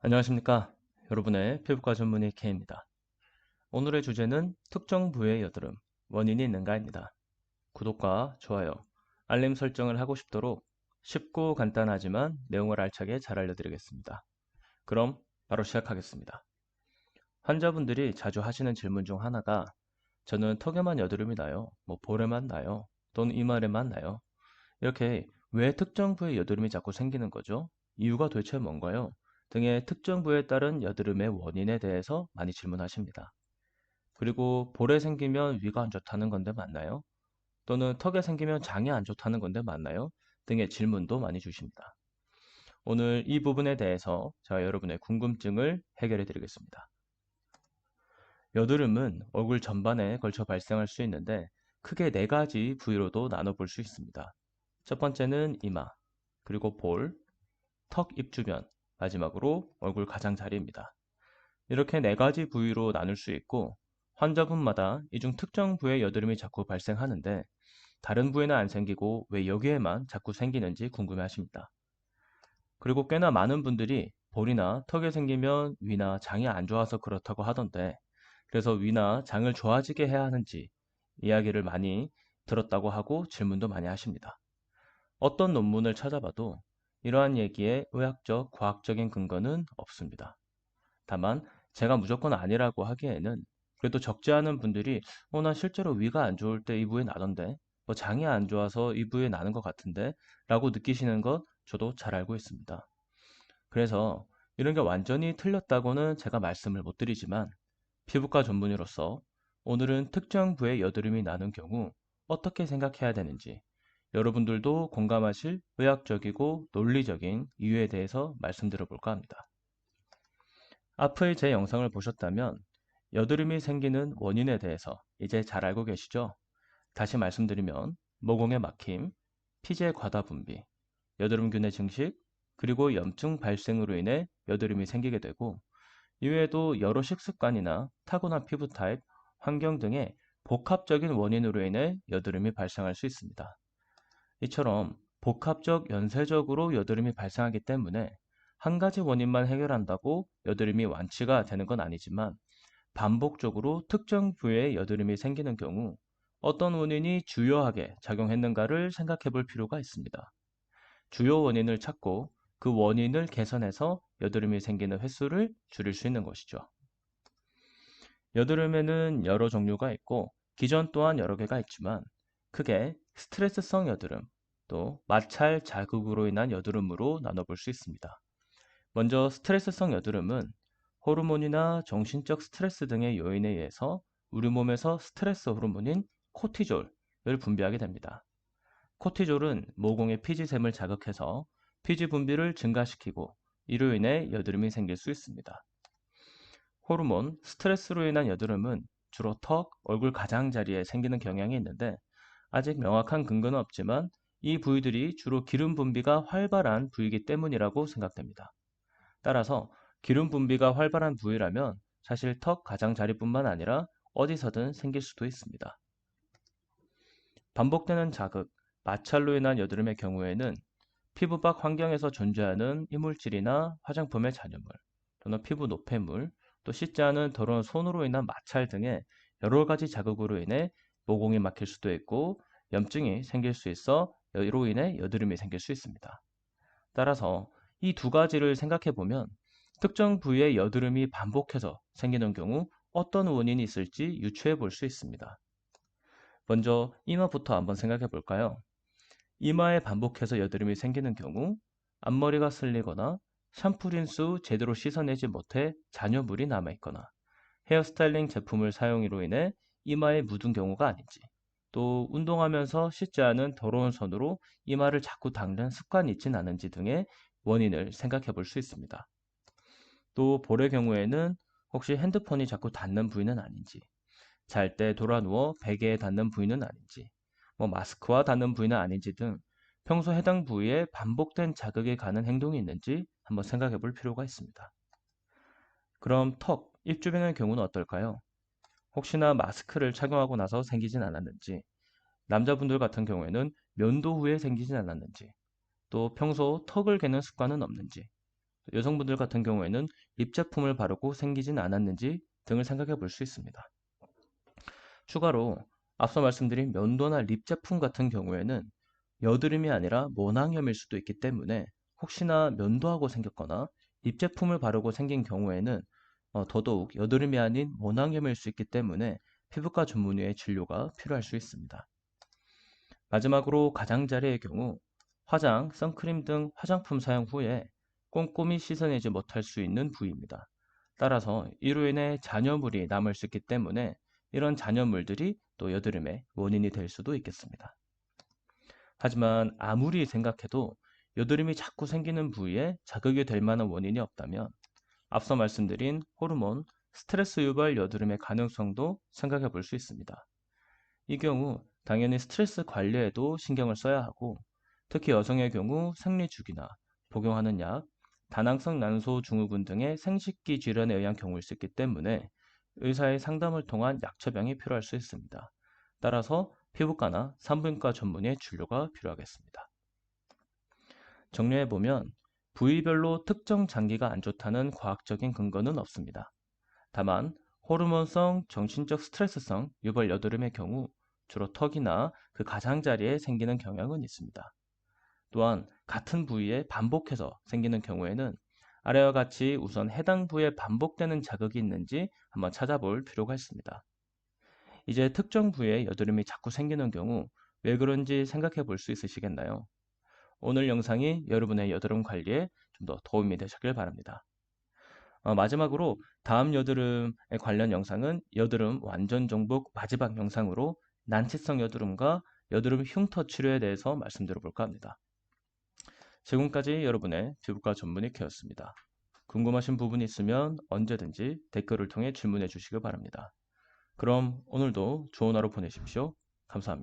안녕하십니까. 여러분의 피부과 전문의 K입니다. 오늘의 주제는 특정 부위의 여드름, 원인이 있는가입니다. 구독과 좋아요, 알림 설정을 하고 싶도록 쉽고 간단하지만 내용을 알차게 잘 알려드리겠습니다. 그럼 바로 시작하겠습니다. 환자분들이 자주 하시는 질문 중 하나가 저는 턱에만 여드름이 나요. 볼에만 나요. 또는 이마에만 나요. 이렇게 왜 특정 부위에 여드름이 자꾸 생기는 거죠? 이유가 도대체 뭔가요? 등의 특정 부위에 따른 여드름의 원인에 대해서 많이 질문하십니다. 그리고 볼에 생기면 위가 안 좋다는 건데 맞나요? 또는 턱에 생기면 장이 안 좋다는 건데 맞나요? 등의 질문도 많이 주십니다. 오늘 이 부분에 대해서 제가 여러분의 궁금증을 해결해 드리겠습니다. 여드름은 얼굴 전반에 걸쳐 발생할 수 있는데 크게 네 가지 부위로도 나눠볼 수 있습니다. 첫 번째는 이마, 그리고 볼, 턱, 입 주변, 마지막으로 얼굴 가장자리입니다. 이렇게 네 가지 부위로 나눌 수 있고 환자분마다 이 중 특정 부위에 여드름이 자꾸 발생하는데 다른 부위는 안 생기고 왜 여기에만 자꾸 생기는지 궁금해하십니다. 그리고 꽤나 많은 분들이 볼이나 턱에 생기면 위나 장이 안 좋아서 그렇다고 하던데 그래서 위나 장을 좋아지게 해야 하는지 이야기를 많이 들었다고 하고 질문도 많이 하십니다. 어떤 논문을 찾아봐도 이러한 얘기에 의학적, 과학적인 근거는 없습니다. 다만 제가 무조건 아니라고 하기에는 그래도 적지 않은 분들이 나 실제로 위가 안 좋을 때 이 부위에 나던데 장이 안 좋아서 이 부위에 나는 것 같은데 라고 느끼시는 것 저도 잘 알고 있습니다. 그래서 이런 게 완전히 틀렸다고는 제가 말씀을 못 드리지만 피부과 전문의로서 오늘은 특정 부위에 여드름이 나는 경우 어떻게 생각해야 되는지 여러분들도 공감하실 의학적이고 논리적인 이유에 대해서 말씀드려 볼까 합니다. 앞의 제 영상을 보셨다면 여드름이 생기는 원인에 대해서 이제 잘 알고 계시죠? 다시 말씀드리면 모공의 막힘, 피지의 과다 분비, 여드름균의 증식, 그리고 염증 발생으로 인해 여드름이 생기게 되고 이외에도 여러 식습관이나 타고난 피부 타입, 환경 등의 복합적인 원인으로 인해 여드름이 발생할 수 있습니다. 이처럼 복합적 연쇄적으로 여드름이 발생하기 때문에 한 가지 원인만 해결한다고 여드름이 완치가 되는 건 아니지만 반복적으로 특정 부위에 여드름이 생기는 경우 어떤 원인이 주요하게 작용했는가를 생각해 볼 필요가 있습니다. 주요 원인을 찾고 그 원인을 개선해서 여드름이 생기는 횟수를 줄일 수 있는 것이죠. 여드름에는 여러 종류가 있고 기전 또한 여러 개가 있지만 크게 스트레스성 여드름, 또 마찰 자극으로 인한 여드름으로 나눠볼 수 있습니다. 먼저 스트레스성 여드름은 호르몬이나 정신적 스트레스 등의 요인에 의해서 우리 몸에서 스트레스 호르몬인 코티졸을 분비하게 됩니다. 코티졸은 모공의 피지샘을 자극해서 피지 분비를 증가시키고 이로 인해 여드름이 생길 수 있습니다. 호르몬, 스트레스로 인한 여드름은 주로 턱, 얼굴 가장자리에 생기는 경향이 있는데 아직 명확한 근거는 없지만 이 부위들이 주로 기름 분비가 활발한 부위이기 때문이라고 생각됩니다. 따라서 기름 분비가 활발한 부위라면 사실 턱 가장자리뿐만 아니라 어디서든 생길 수도 있습니다. 반복되는 자극, 마찰로 인한 여드름의 경우에는 피부 밖 환경에서 존재하는 이물질이나 화장품의 잔여물, 또는 피부 노폐물, 또 씻지 않은 더러운 손으로 인한 마찰 등의 여러 가지 자극으로 인해 모공이 막힐 수도 있고 염증이 생길 수 있어 이로 인해 여드름이 생길 수 있습니다. 따라서 이 두 가지를 생각해 보면 특정 부위에 여드름이 반복해서 생기는 경우 어떤 원인이 있을지 유추해 볼 수 있습니다. 먼저 이마부터 한번 생각해 볼까요? 이마에 반복해서 여드름이 생기는 경우 앞머리가 슬리거나 샴푸 린스 제대로 씻어내지 못해 잔여물이 남아있거나 헤어스타일링 제품을 사용으로 인해 이마에 묻은 경우가 아닌지 또 운동하면서 씻지 않은 더러운 손으로 이마를 자꾸 닦는 습관이 있진 않은지 등의 원인을 생각해 볼 수 있습니다. 또 볼의 경우에는 혹시 핸드폰이 자꾸 닿는 부위는 아닌지 잘 때 돌아 누워 베개에 닿는 부위는 아닌지 마스크와 닿는 부위는 아닌지 등 평소 해당 부위에 반복된 자극이 가는 행동이 있는지 한번 생각해 볼 필요가 있습니다. 그럼 턱, 입 주변의 경우는 어떨까요? 혹시나 마스크를 착용하고 나서 생기진 않았는지, 남자분들 같은 경우에는 면도 후에 생기진 않았는지, 또 평소 턱을 개는 습관은 없는지, 여성분들 같은 경우에는 립 제품을 바르고 생기진 않았는지 등을 생각해 볼 수 있습니다. 추가로 앞서 말씀드린 면도나 립 제품 같은 경우에는 여드름이 아니라 모낭염일 수도 있기 때문에 혹시나 면도하고 생겼거나 립 제품을 바르고 생긴 경우에는 더더욱 여드름이 아닌 모낭염일 수 있기 때문에 피부과 전문의의 진료가 필요할 수 있습니다. 마지막으로 가장자리의 경우 화장, 선크림 등 화장품 사용 후에 꼼꼼히 씻어내지 못할 수 있는 부위입니다. 따라서 이로 인해 잔여물이 남을 수 있기 때문에 이런 잔여물들이 또 여드름의 원인이 될 수도 있겠습니다. 하지만 아무리 생각해도 여드름이 자꾸 생기는 부위에 자극이 될 만한 원인이 없다면 앞서 말씀드린 호르몬, 스트레스 유발 여드름의 가능성도 생각해 볼 수 있습니다. 이 경우 당연히 스트레스 관리에도 신경을 써야 하고 특히 여성의 경우 생리주기나 복용하는 약, 다낭성 난소 증후군 등의 생식기 질환에 의한 경우일 수 있기 때문에 의사의 상담을 통한 약 처방이 필요할 수 있습니다. 따라서 피부과나 산부인과 전문의의 진료가 필요하겠습니다. 정리해보면 부위별로 특정 장기가 안 좋다는 과학적인 근거는 없습니다. 다만 호르몬성, 정신적 스트레스성 유발 여드름의 경우 주로 턱이나 그 가장자리에 생기는 경향은 있습니다. 또한 같은 부위에 반복해서 생기는 경우에는 아래와 같이 우선 해당 부위에 반복되는 자극이 있는지 한번 찾아볼 필요가 있습니다. 이제 특정 부위에 여드름이 자꾸 생기는 경우 왜 그런지 생각해 볼 수 있으시겠나요? 오늘 영상이 여러분의 여드름 관리에 좀 더 도움이 되셨길 바랍니다. 마지막으로 다음 여드름에 관련 영상은 여드름 완전 정복 마지막 영상으로 난치성 여드름과 여드름 흉터 치료에 대해서 말씀드려 볼까 합니다. 지금까지 여러분의 피부과 전문의 케어였습니다. 궁금하신 부분이 있으면 언제든지 댓글을 통해 질문해 주시기 바랍니다. 그럼 오늘도 좋은 하루 보내십시오. 감사합니다.